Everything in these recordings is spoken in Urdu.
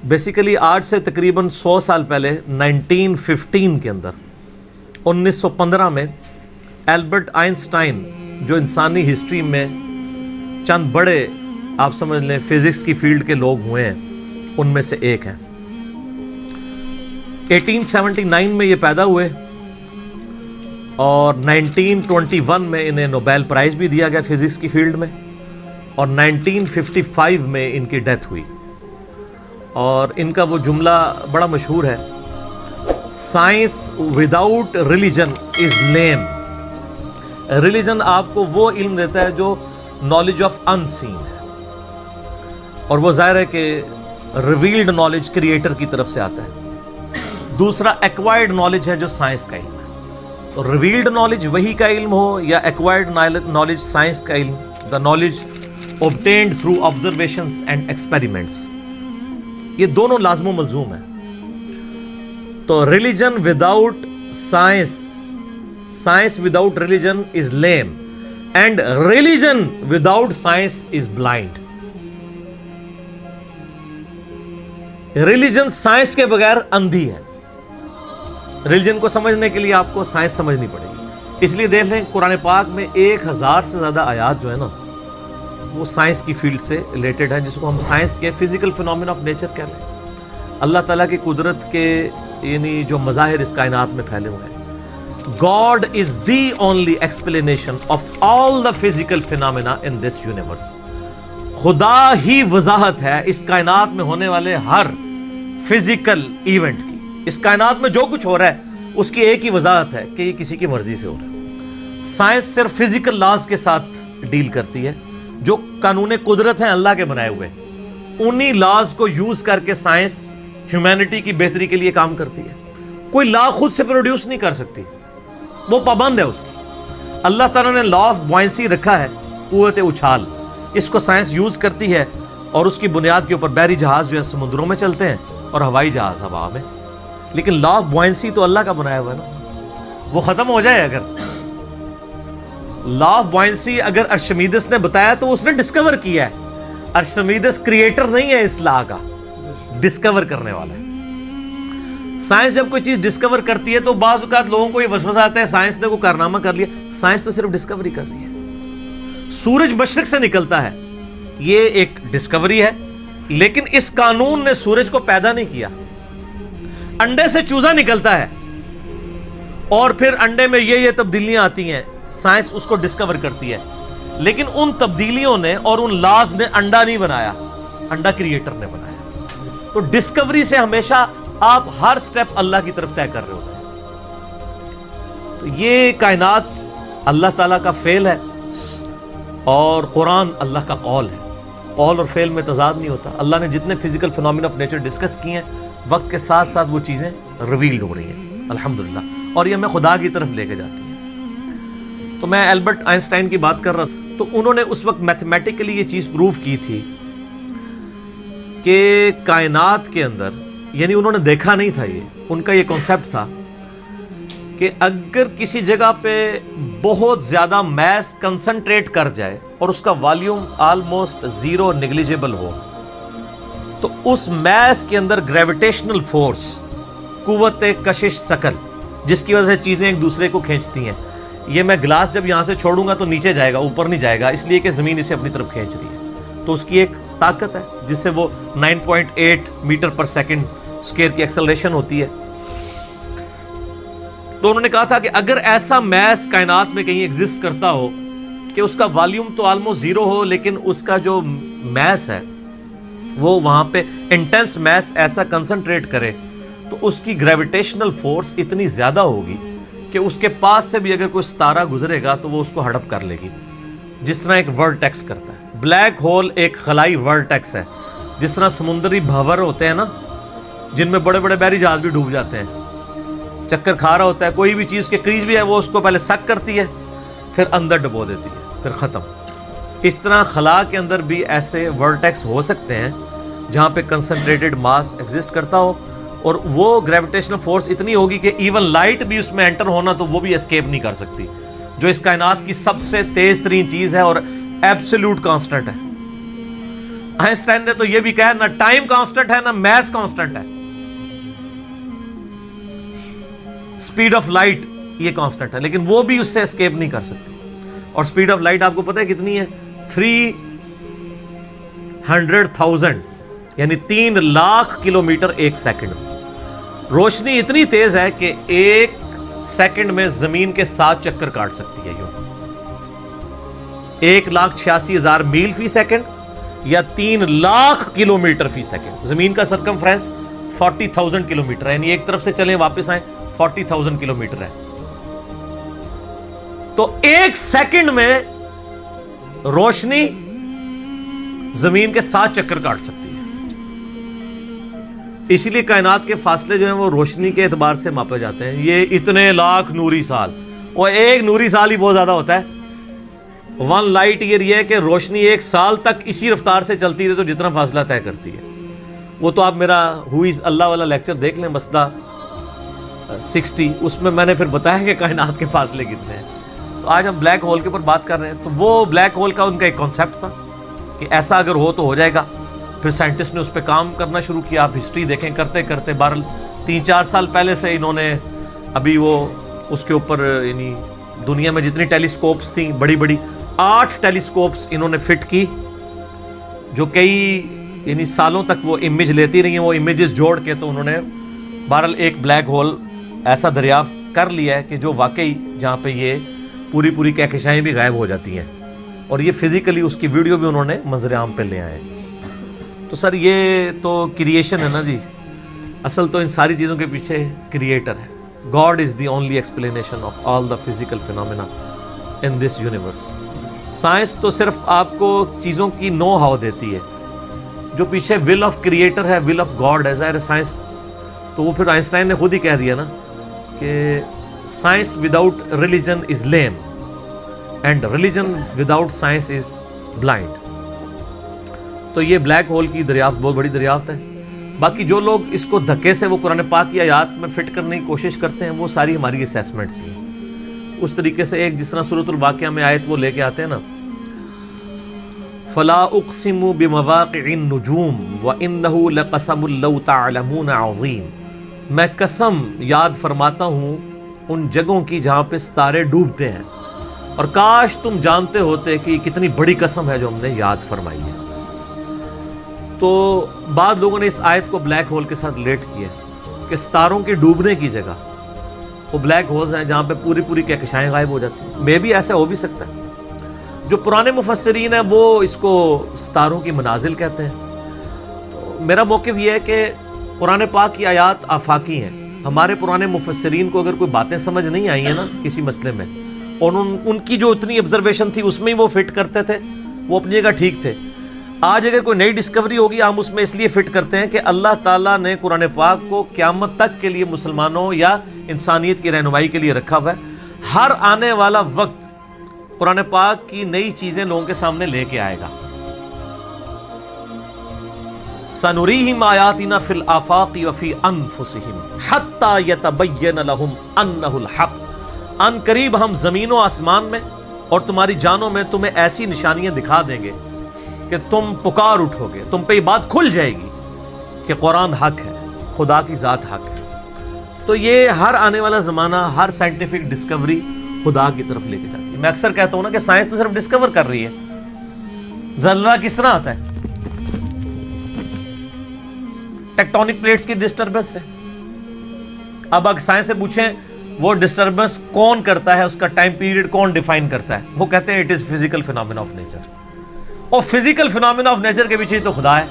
بیسیکلی آج سے تقریباً 100 سال پہلے 1915 کے اندر 1915 میں البرٹ آئنسٹائن جو انسانی ہسٹری میں چند بڑے آپ سمجھ لیں فزکس کی فیلڈ کے لوگ ہوئے ہیں ان میں سے ایک ہیں. 1879 میں یہ پیدا ہوئے اور 1921 میں انہیں نوبیل پرائز بھی دیا گیا فزکس کی فیلڈ میں اور 1955 میں ان کی ڈیتھ ہوئی. اور ان کا وہ جملہ بڑا مشہور ہے, science without religion is lame. Religion آپ کو وہ علم دیتا ہے جو نالج آف ان سین ہے, اور وہ ظاہر ہے کہ ریویلڈ نالج کریٹر کی طرف سے آتا ہے. دوسرا ایکوائرڈ نالج ہے جو سائنس کا علم ہے. تو ریویلڈ نالج وحی کا علم ہو یا ایکوائرڈ نالج سائنس کا علم, the knowledge obtained through observations and experiments, یہ دونوں لازم و ملزوم ہیں. تو religion without science, science without religion is lame, and religion without science is blind. Religion science کے بغیر اندھی ہے. ریلیجن کو سمجھنے کے لیے آپ کو سائنس سمجھنی پڑے گی. اس لیے دیکھ لیں قرآن پاک میں 1000 سے زیادہ آیات جو ہے نا وہ سائنس کی فیلڈ سے ریلیٹڈ ہیں, جس کو ہم سائنس کے فزیکل فینومینا آف نیچر کہہ رہے ہیں. اللہ تعالیٰ کی قدرت کے یعنی جو مظاہر اس کائنات میں پھیلے ہوئے ہیں. God is the only explanation of all the physical phenomena in this universe. خدا ہی وضاحت ہے اس کائنات میں ہونے والے ہر فزیکل ایونٹ کی. اس کائنات میں جو کچھ ہو رہا ہے اس کی ایک ہی وضاحت ہے کہ یہ کسی کی مرضی سے ہو رہا ہے. سائنس صرف فزیکل لاز کے ساتھ ڈیل کرتی ہے جو قانون قدرت ہیں اللہ کے بنائے ہوئے. انہی لاز کو یوز کر کے سائنس ہیومینٹی کی بہتری کے لیے کام کرتی ہے. کوئی لا خود سے پروڈیوس نہیں کر سکتی, وہ پابند ہے اس کی. اللہ تعالیٰ نے لا آف بوائنسی رکھا ہے, قوت اچھال, اس کو سائنس یوز کرتی ہے اور اس کی بنیاد کے اوپر بحری جہاز جو ہے سمندروں میں چلتے ہیں اور ہوائی جہاز ہوا میں. لیکن لا آف بوائنسی تو اللہ کا بنایا ہوا ہے نا, وہ ختم ہو جائے. اگر لا آف بوائنسی اگر ارشمیدس نے بتایا تو اس نے ڈسکور کیا ہے. ارشمیدس کریٹر نہیں ہے اس لا کا, ڈسکور کرنے والا ہے. سائنس جب کوئی چیز ڈسکور کرتی ہے تو بعض اوقات لوگوں کو یہ وسوسہ آتا ہے سائنس نے کوئی کارنامہ کر لیا. سائنس تو صرف ڈسکوری کر رہی ہے. سورج مشرق سے نکلتا ہے, یہ ایک ڈسکوری ہے, لیکن اس قانون نے سورج کو پیدا نہیں کیا. انڈے سے چوزا نکلتا ہے اور پھر انڈے میں یہ تبدیلیاں آتی ہیں, سائنس اس کو ڈسکور کرتی ہے, لیکن ان تبدیلیوں نے اور ان لاز نے انڈا نہیں بنایا, انڈا کریٹر نے بنایا. تو ڈسکوری سے ہمیشہ آپ ہر سٹیپ اللہ کی طرف طے کر رہے ہوتے ہیں. تو یہ کائنات اللہ تعالیٰ کا فعل ہے اور قرآن اللہ کا قول ہے. قول اور فعل میں تضاد نہیں ہوتا. اللہ نے جتنے physical phenomena of nature discuss کیے ہیں وقت کے ساتھ ساتھ وہ چیزیں ریویلڈ ہو رہی ہیں الحمدللہ, اور یہ ہمیں خدا کی طرف لے کے جاتی ہیں. تو میں البرٹ آئنسٹائن کی بات کر رہا تھا, تو انہوں نے اس وقت میتھمیٹیکلی یہ چیز پروف کی تھی کہ کائنات کے اندر, یعنی انہوں نے دیکھا نہیں تھا, یہ ان کا یہ کانسیپٹ تھا کہ اگر کسی جگہ پہ بہت زیادہ میس کنسنٹریٹ کر جائے اور اس کا والیوم آلموسٹ زیرو نیگلیجیبل ہو تو اس میس کے اندر گریویٹیشنل فورس, قوت کشش ثقل, جس کی وجہ سے چیزیں ایک دوسرے کو کھینچتی ہیں. یہ میں گلاس جب یہاں سے چھوڑوں گا تو نیچے جائے گا, اوپر نہیں جائے گا, اس لیے کہ زمین اسے اپنی طرف کھینچ رہی ہے. تو اس کی ایک طاقت ہے جس سے وہ 9.8 میٹر پر سیکنڈ اسکوائر کی ایکسلریشن ہوتی ہے. تو انہوں نے کہا تھا کہ اگر ایسا میس کائنات میں کہیں ایگزسٹ کرتا ہو کہ اس کا والیوم تو آلموسٹ زیرو ہو, لیکن اس کا جو میس ہے وہ وہاں پہ انٹینس میس ایسا کنسنٹریٹ کرے تو اس کی گریویٹیشنل فورس اتنی زیادہ ہوگی کہ اس کے پاس سے بھی اگر کوئی ستارہ گزرے گا تو وہ اس کو ہڑپ کر لے گی, جس طرح ایک ورٹیکس کرتا ہے. بلیک ہول ایک خلائی ورٹیکس ہے, جس طرح سمندری بھنور ہوتے ہیں نا جن میں بڑے بڑے بحری جہاز بھی ڈوب جاتے ہیں, چکر کھا رہا ہوتا ہے, کوئی بھی چیز کے کریز بھی ہے وہ اس کو پہلے سک کرتی ہے پھر اندر ڈبو دیتی ہے پھر ختم. اس طرح خلا کے اندر بھی ایسے ورٹیکس ہو سکتے ہیں جہاں پہ کنسنٹریٹڈ ماس ایگزسٹ کرتا ہو اور وہ گریویٹیشنل فورس اتنی ہوگی کہ ایون لائٹ بھی اس میں انٹر ہونا تو وہ بھی اسکیپ نہیں کر سکتی, جو اس کائنات کی سب سے تیز ترین چیز ہے اور ایبسولوٹ کانسٹنٹ ہے. آئنسٹائن نے تو یہ بھی کہا نہ ٹائم کانسٹنٹ ہے نہ میس کانسٹنٹ ہے، سپیڈ آف لائٹ یہ کانسٹنٹ ہے، لیکن وہ بھی اس سے اسکیپ نہیں کر سکتی. اور سپیڈ آف لائٹ آپ کو پتہ ہے کتنی ہے؟ 300,000 یعنی 3 لاکھ کلومیٹر ایک سیکنڈ میں. روشنی اتنی تیز ہے کہ ایک سیکنڈ میں زمین کے 7 چکر کاٹ سکتی ہے. یوں 1,86,000 میل فی سیکنڈ یا 3 لاکھ کلومیٹر فی سیکنڈ. زمین کا سرکمفرنس 40,000 کلومیٹر ہے، یعنی ایک طرف سے چلیں واپس آئیں 40,000 کلومیٹر ہے. تو ایک سیکنڈ میں روشنی زمین کے 7 چکر کاٹ سکتی ہے. اسی لیے کائنات کے فاصلے جو ہیں وہ روشنی کے اعتبار سے ماپے جاتے ہیں. یہ اتنے لاکھ نوری سال، اور ایک نوری سال ہی بہت زیادہ ہوتا ہے. 1 لائٹ ایئر یہ ہے کہ روشنی ایک سال تک اسی رفتار سے چلتی رہے تو جتنا فاصلہ طے کرتی ہے. وہ تو آپ میرا ہوئیز اللہ والا لیکچر دیکھ لیں، مسئلہ 60، اس میں میں نے پھر بتایا کہ کائنات کے فاصلے کتنے ہیں. تو آج ہم بلیک ہول کے اوپر بات کر رہے ہیں. تو وہ بلیک ہول کا ان کا ایک کانسیپٹ تھا کہ ایسا اگر ہو تو ہو جائے گا. پھر سائنٹسٹ نے اس پہ کام کرنا شروع کیا. آپ ہسٹری دیکھیں کرتے کرتے 3-4 سال پہلے سے انہوں نے ابھی وہ اس کے اوپر یعنی دنیا میں جتنی ٹیلیسکوپس تھیں بڑی بڑی 8 ٹیلیسکوپس انہوں نے فٹ کی، جو کئی یعنی سالوں تک وہ امیج لیتی رہی ہیں. وہ امیجز جوڑ کے تو انہوں نے بہرحال ایک بلیک ہول ایسا دریافت کر لیا ہے کہ جو واقعی جہاں پہ یہ پوری کہکشائیں بھی غائب ہو جاتی ہیں. اور یہ فزیکلی اس کی ویڈیو بھی انہوں نے منظر عام پہ لے آئے. تو سر یہ تو کریشن ہے نا جی، اصل تو ان ساری چیزوں کے پیچھے کریٹر ہے. God is the only explanation of all the physical phenomena in this universe. Science تو صرف آپ کو چیزوں کی نو ہاؤ دیتی ہے، جو پیچھے ول آف کریٹر ہے، ول آف گاڈ ہے. ظاہر سائنس تو وہ پھر آئنسٹائن نے خود ہی کہہ دیا نا کہ science without religion is lame and religion without science is blind. تو یہ بلیک ہول کی دریافت بہت بڑی دریافت ہے. باقی جو لوگ اس کو دھکے سے وہ قرآن پاک کی آیات میں فٹ کرنے کی کوشش کرتے ہیں وہ ساری ہماری اسیسمنٹس ہیں. اس طریقے سے ایک جس طرح سورۃ الواقعہ میں آیت وہ لے کے آتے ہیں نا، فلا اقسم بمواقع النجوم وانه لقسم لو تعلمون عظیم. میں قسم یاد فرماتا ہوں ان جگہوں کی جہاں پہ ستارے ڈوبتے ہیں، اور کاش تم جانتے ہوتے کہ کتنی بڑی قسم ہے جو ہم نے یاد فرمائی ہے. تو بعض لوگوں نے اس آیت کو بلیک ہول کے ساتھ ریلیٹ کیا کہ ستاروں کے ڈوبنے کی جگہ وہ بلیک ہولز ہیں جہاں پہ پوری کہکشائیں غائب ہو جاتی ہیں. میں بھی ایسا ہو بھی سکتا ہے. جو پرانے مفسرین ہیں وہ اس کو ستاروں کی منازل کہتے ہیں. تو میرا موقف یہ ہے کہ قرآن پاک کی آیات آفاقی ہیں. ہمارے پرانے مفسرین کو اگر کوئی باتیں سمجھ نہیں آئی ہیں نا کسی مسئلے میں، اور ان کی جو اتنی آبزرویشن تھی اس میں ہی وہ فٹ کرتے تھے، وہ اپنی جگہ ٹھیک تھے. آج اگر کوئی نئی ڈسکوری ہوگی ہم اس میں اس لیے فٹ کرتے ہیں کہ اللہ تعالیٰ نے قرآن پاک کو قیامت تک کے لیے مسلمانوں یا انسانیت کی رہنمائی کے لیے رکھا ہوا ہے. ہر آنے والا وقت قرآن پاک کی نئی چیزیں لوگوں کے سامنے لے کے آئے گا. سنریہم آیاتنا فی الآفاق وفی انفسہم حتی یتبین لہم انہ الحق. ان قریب ہم زمین و آسمان میں اور تمہاری جانوں میں تمہیں ایسی نشانیاں دکھا دیں گے کہ تم پکار اٹھو گے، تم پہ یہ بات کھل جائے گی کہ قرآن حق ہے، خدا کی ذات حق ہے. تو یہ ہر آنے والا زمانہ ہر سائنٹیفک ڈسکوری خدا کی طرف لے کے جاتی ہے. میں اکثر کہتا ہوں نا کہ سائنس تو صرف ڈسکور کر رہی ہے. زلزلہ کس طرح آتا ہے؟ ٹیکٹونک پلیٹس کی ڈسٹربنس سے. اب اگر سائنس سے پوچھیں وہ ڈسٹربنس کون کرتا ہے، اس کا ٹائم پیریڈ کون ڈیفائن کرتا ہے، وہ کہتے ہیں it is physical phenomena of nature. اور فزیکل فینومینا آف نیچر کے پیچھے تو خدا ہے،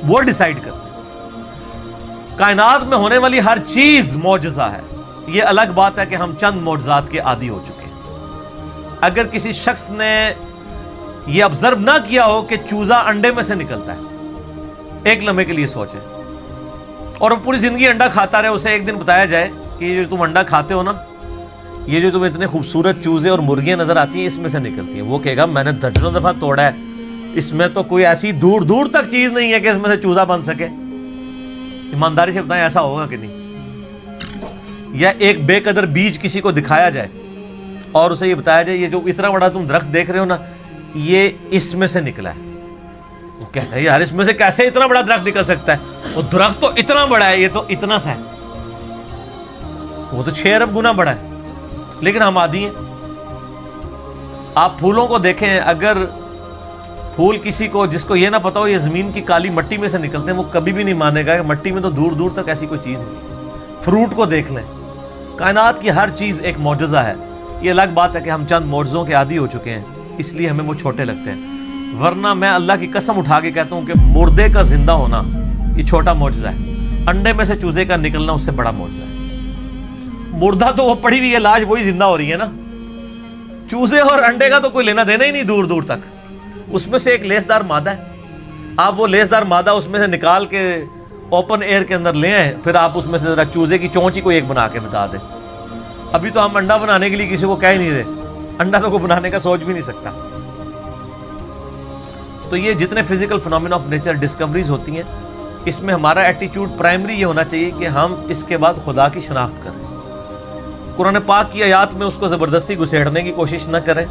وہ ڈیسائیڈ کرتے ہیں. کائنات میں ہونے والی ہر چیز معجزہ ہے. یہ الگ بات ہے کہ ہم چند معجزات کے عادی ہو چکے ہیں. اگر کسی شخص نے یہ آبزرو نہ کیا ہو کہ چوزا انڈے میں سے نکلتا ہے، ایک لمحے کے لیے سوچے، اور وہ پوری زندگی انڈا کھاتا رہے، اسے ایک دن بتایا جائے کہ یہ جو تم انڈا کھاتے ہو نا، یہ جو تمہیں اتنے خوبصورت چوزے اور مرغیاں نظر آتی ہیں اس میں سے نکلتی ہیں. وہ کہے گا میں نے درجنوں دفعہ توڑا ہے، اس میں تو کوئی ایسی دور دور تک چیز نہیں ہے کہ اس میں سے چوزا بن سکے. ایمانداری سے بتائیں ایسا ہوگا کہ نہیں؟ یا ایک بے قدر بیج کسی کو دکھایا جائے اور اسے یہ بتایا جائے یہ جو اتنا بڑا تم درخت دیکھ رہے ہو نا، یہ اس میں سے نکلا ہے. وہ کہتا ہے یار اس میں سے کیسے اتنا بڑا درخت نکل سکتا ہے؟ وہ درخت تو اتنا بڑا ہے، یہ تو اتنا سا ہے، وہ تو 6 ارب گنا بڑا ہے، لیکن ہم عادی ہیں۔ آپ پھولوں کو دیکھیں، اگر پھول کسی کو جس کو یہ نہ پتا ہو یہ زمین کی کالی مٹی میں سے نکلتے ہیں، وہ کبھی بھی نہیں مانے گا کہ مٹی میں تو دور دور تک ایسی کوئی چیز نہیں۔ فروٹ کو دیکھ لیں، کائنات کی ہر چیز ایک معجزہ ہے۔ یہ الگ بات ہے کہ ہم چند معجزوں کے عادی ہو چکے ہیں، اس لیے ہمیں وہ چھوٹے لگتے ہیں، ورنہ میں اللہ کی قسم اٹھا کے کہتا ہوں کہ مردے کا زندہ ہونا یہ چھوٹا معجزہ ہے، انڈے میں سے چوزے کا نکلنا اس سے بڑا معجزہ ہے۔ مردہ تو وہ پڑی ہوئی ہے لاش، وہی زندہ ہو رہی ہے نا، چوزے اور انڈے کا تو کوئی لینا دینا ہی نہیں دور دور تک۔ اس میں سے ایک لیسدار مادہ ہے، آپ وہ لیسدار مادہ اس میں سے نکال کے اوپن ایئر کے اندر لے آئیں، پھر آپ اس میں سے ذرا چوزے کی چونچ ہی کوئی ایک بنا کے بتا دیں۔ ابھی تو ہم انڈا بنانے کے لیے کسی کو کہہ ہی نہیں رہے، انڈا تو کوئی بنانے کا سوچ بھی نہیں سکتا۔ تو یہ جتنے physical phenomena of nature discoveries ہوتی ہیں، اس میں ہمارا ایٹیچیوڈ پرائمری یہ ہونا چاہیے کہ ہم اس کے بعد خدا کی شناخت کریں۔ قرآن پاک کی آیات میں اس کو زبردستی گھسیڑنے کی کوشش نہ کریں،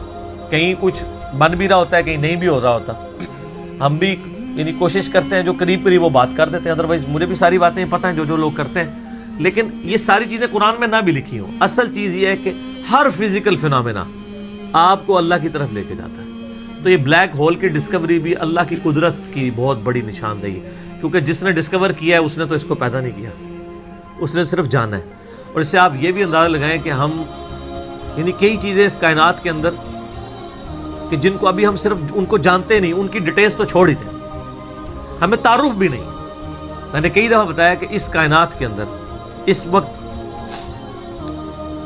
کہیں کچھ بن بھی رہا ہوتا ہے، کہیں نہیں بھی ہو رہا ہوتا، ہم بھی یعنی کوشش کرتے ہیں جو قریب قریب وہ بات کر دیتے ہیں، ادروائز مجھے بھی ساری باتیں پتہ ہیں جو لوگ کرتے ہیں، لیکن یہ ساری چیزیں قرآن میں نہ بھی لکھی ہوں۔ اصل چیز یہ ہے کہ ہر فزیکل فنومینا آپ کو اللہ کی طرف لے کے جاتا ہے۔ تو یہ بلیک ہول کی ڈسکوری بھی اللہ کی قدرت کی بہت بڑی نشاندہی ہے، کیونکہ جس نے ڈسکور کیا ہے اس نے تو اس کو پیدا نہیں کیا، اس نے صرف جانا ہے۔ اور اس سے آپ یہ بھی اندازہ لگائیں کہ ہم یعنی کئی چیزیں اس کائنات کے اندر کہ جن کو ابھی ہم صرف ان کو جانتے نہیں، ان کی ڈیٹیلز تو چھوڑ ہی دیں، ہمیں تعارف بھی نہیں۔ میں نے کئی دفعہ بتایا کہ اس کائنات کے اندر اس وقت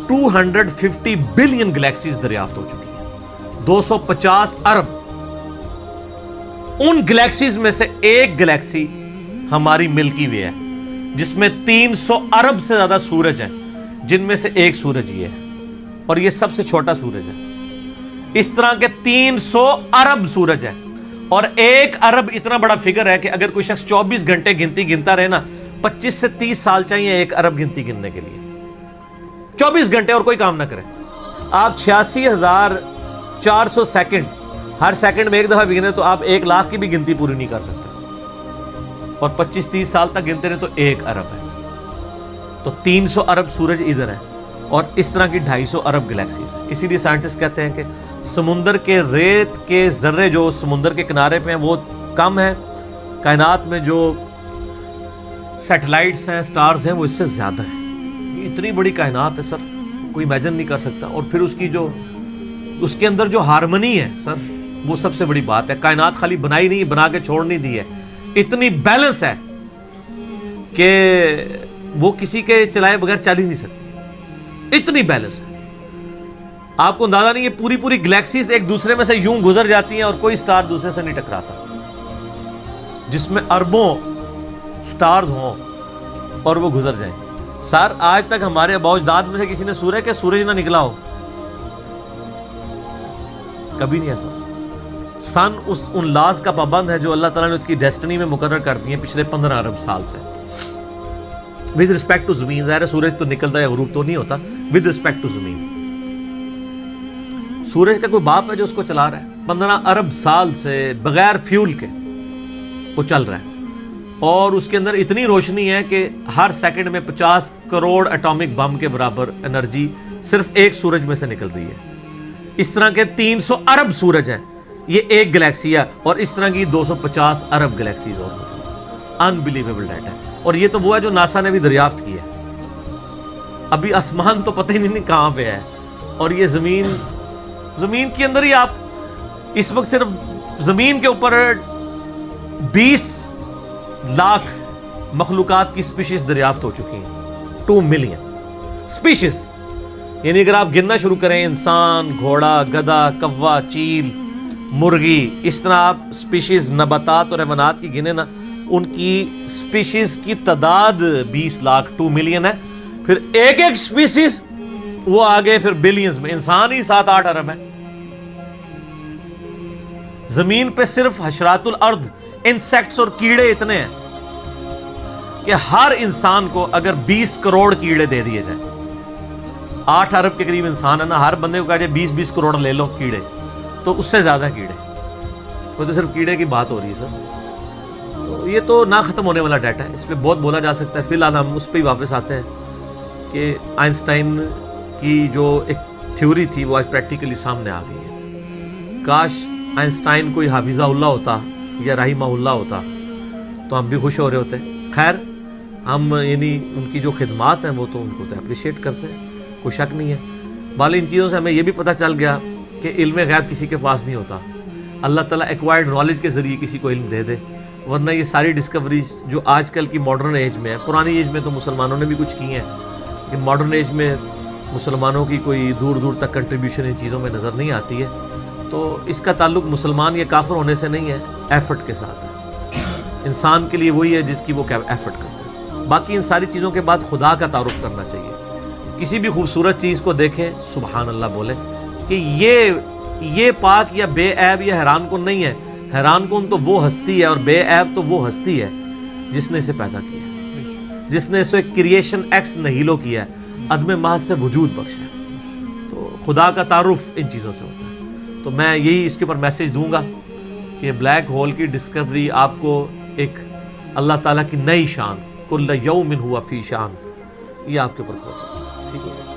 250 بلین گلیکسیز دریافت ہو چکی ہیں، 250 ارب۔ ان گلیکسیز میں سے ایک گلیکسی ہماری ملکی وے ہے، جس میں 300 ارب سے زیادہ سورج ہیں، جن میں سے ایک سورج یہ ہے، اور یہ سب سے چھوٹا سورج ہے۔ اس طرح کے 300 ارب سورج ہیں، اور 1 ارب اتنا بڑا فگر ہے کہ اگر کوئی شخص 24 گھنٹے گنتی گنتا رہے نا، 25 سے 30 سال چاہیے 1 ارب گنتی گننے کے لیے، 24 گھنٹے اور کوئی کام نہ کرے۔ آپ 86,400 سیکنڈ، ہر سیکنڈ میں ایک دفعہ بھی گنے تو آپ 1 لاکھ کی بھی گنتی پوری نہیں کر سکتے، اور 25-30 سال تک گنتے رہے تو 1 ارب ہے۔ تو 300 ارب سورج ادھر ہے، اور اس طرح کی 250 ارب گلیکسیز ہیں۔ اسی لیے سائنٹسٹ کہتے ہیں کہ سمندر کے ریت کے ذرے جو سمندر کے کنارے پہ ہیں وہ کم ہیں، کائنات میں جو سیٹلائٹس ہیں، سٹارز ہیں، وہ اس سے زیادہ ہیں۔ یہ اتنی بڑی کائنات ہے سر، کوئی امیجن نہیں کر سکتا۔ اور پھر اس کی جو اس کے اندر جو ہارمنی ہے سر، وہ سب سے بڑی بات ہے۔ کائنات خالی بنائی نہیں، بنا کے چھوڑ نہیں دی ہے، اتنی بیلنس ہے کہ وہ کسی کے چلائے بغیر چل ہی نہیں سکتی، اتنی بیلنس ہے۔ آپ کو اندازہ نہیں، یہ پوری پوری گلیکسیز ایک دوسرے میں سے یوں گزر جاتی ہیں اور کوئی سٹار دوسرے سے نہیں ٹکراتا، جس میں اربوں سٹارز ہوں اور وہ گزر جائیں۔ سر آج تک ہمارے آباء و اجداد میں سے کسی نے سورج کہ سورج نہ نکلا ہو، کبھی نہیں ایسا۔ سن ان لاز کا پابند ہے جو اللہ تعالیٰ نے اس کی ڈیسٹنی میں مقرر کر دی ہیں پچھلے 15 ارب سال سے۔ ود رسپیکٹ ٹو زمین، ظاہر ہے سورج تو نکلتا ہے، غروب تو نہیں ہوتا، ود رسپیکٹ ٹو زمین۔ سورج کا کوئی باپ ہے جو اس کو چلا رہا ہے، 15 ارب سال سے بغیر فیول کے وہ چل رہا ہے، اور اس کے اندر اتنی روشنی ہے کہ ہر سیکنڈ میں 50 کروڑ ایٹامک بم کے برابر انرجی صرف ایک سورج میں سے نکل رہی ہے۔ اس طرح کے 300 ارب سورج ہیں، یہ ایک گلیکسی ہے، اور اس طرح کی 250 ارب گلیکسیز اور انبلیویبل ڈیٹا ہے۔ اور یہ تو وہ ہے جو ناسا نے بھی دریافت کی ہے، ابھی آسمان تو پتہ ہی نہیں کہاں پہ ہے، اور یہ زمین کے اندر ہی آپ اس وقت صرف زمین کے اوپر 20 لاکھ مخلوقات کی سپیشیز دریافت ہو چکی ہیں، 2 ملین سپیشیز۔ یعنی اگر آپ گننا شروع کریں، انسان، گھوڑا، گدھا، کوا، چیل، مرغی، اس طرح آپ سپیشیز نباتات اور حیوانات کی گنے نا، ان کی سپیشیز کی تعداد 20 لاکھ 2 ملین ہے۔ پھر ایک ایک سپیشیز وہ آگے پھر بلینز میں، انسان ہی 7-8 ارب ہے۔ زمین پہ صرف حشرات الارض، انسیکٹس اور کیڑے اتنے ہیں کہ ہر انسان کو اگر 20 کروڑ کیڑے دے دیے جائیں، 8 ارب کے قریب انسان ہے نا، ہر بندے کو کہا جائے 20 کروڑ لے لو کیڑے، تو اس سے زیادہ کیڑے، وہ تو صرف کیڑے کی بات ہو رہی ہے سر۔ تو یہ تو نہ ختم ہونے والا ڈیٹا ہے، اس پہ بہت بولا جا سکتا ہے. فی الحال ہم اس پہ ہی واپس آتے ہیں کہ آئنسٹائن کی جو ایک تھیوری تھی وہ آج پریکٹیکلی سامنے آ گئی ہے. کاش آئنسٹائن کوئی حافظہ اللہ ہوتا یا رحمہ اللہ ہوتا تو ہم بھی خوش ہو رہے ہوتے. خیر ہم یعنی ان کی جو خدمات ہیں وہ تو ان کو تو اپریشیٹ کرتے ہیں، کوئی شک نہیں ہے. بال ان چیزوں سے ہمیں یہ بھی پتہ چل گیا کہ علم غیب کسی کے پاس نہیں ہوتا. اللہ تعالیٰ ایکوائرڈ نالج کے ذریعے کسی کو علم دے دے، ورنہ یہ ساری ڈسکوریز جو آج کل کی ماڈرن ایج میں ہے، پرانی ایج میں تو مسلمانوں نے بھی کچھ کی ہیں لیکن ماڈرن ایج میں مسلمانوں کی کوئی دور دور تک کنٹریبیوشن ان چیزوں میں نظر نہیں آتی ہے. تو اس کا تعلق مسلمان یا کافر ہونے سے نہیں ہے، ایفرٹ کے ساتھ ہے. انسان کے لیے وہی ہے جس کی وہ ایفرٹ کرتا ہے. باقی ان ساری چیزوں کے بعد خدا کا تعارف کرنا چاہیے. کسی بھی خوبصورت چیز کو دیکھیں سبحان اللہ بولیں کہ یہ پاک یا بے عیب یا حیران کن نہیں ہے. حیران کن تو وہ ہستی ہے اور بے عیب تو وہ ہستی ہے جس نے اسے پیدا کیا ہے، جس نے اسے کریشن ایکس نہیلو کیا ہے، عدم محض سے وجود بخشا ہے. تو خدا کا تعارف ان چیزوں سے ہوتا ہے. تو میں یہی اس کے اوپر میسج دوں گا کہ بلیک ہول کی ڈسکوری آپ کو ایک اللہ تعالیٰ کی نئی شان، کل یوم ہوا فی شان، یہ آپ کے اوپر کھوتا ہے. ٹھیک ہے.